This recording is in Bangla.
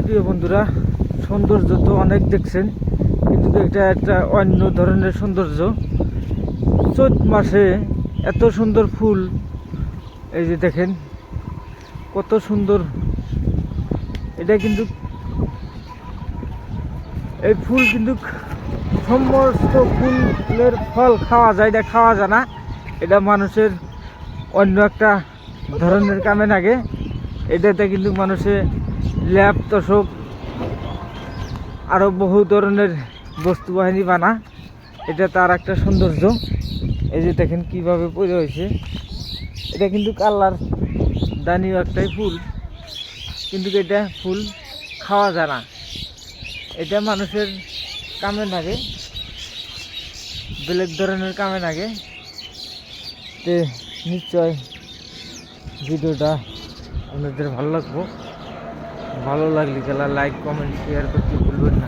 প্রিয় বন্ধুরা, সৌন্দর্য তো অনেক দেখছেন, কিন্তু এটা একটা অন্য ধরনের সৌন্দর্য। চৈত মাসে এত সুন্দর ফুল, এই যে দেখেন কত সুন্দর। এটা কিন্তু এই ফুল কিন্তু সমস্ত ফুলের ফল খাওয়া যায়, এটা খাওয়া যায় না। এটা মানুষের অন্য একটা ধরনের কামে লাগে। এটাতে কিন্তু মানুষে ল্যাপ তোষক আরও বহু ধরনের বস্তু বাহিনী বানা। এটা তার একটা সৌন্দর্য। এই যে দেখেন কিভাবে পড়ে হয়েছে। এটা কিন্তু কালার দানীয় একটাই ফুল, কিন্তু এটা ফুল খাওয়া যায় না। এটা মানুষের কামে লাগে, বেলেগ ধরনের কামে লাগে। তে নিশ্চয় ভিডিওটা আপনাদের ভালো লাগবো। ভালো লাগলে লাইক কমেন্ট শেয়ার করতে ভুলবেন না।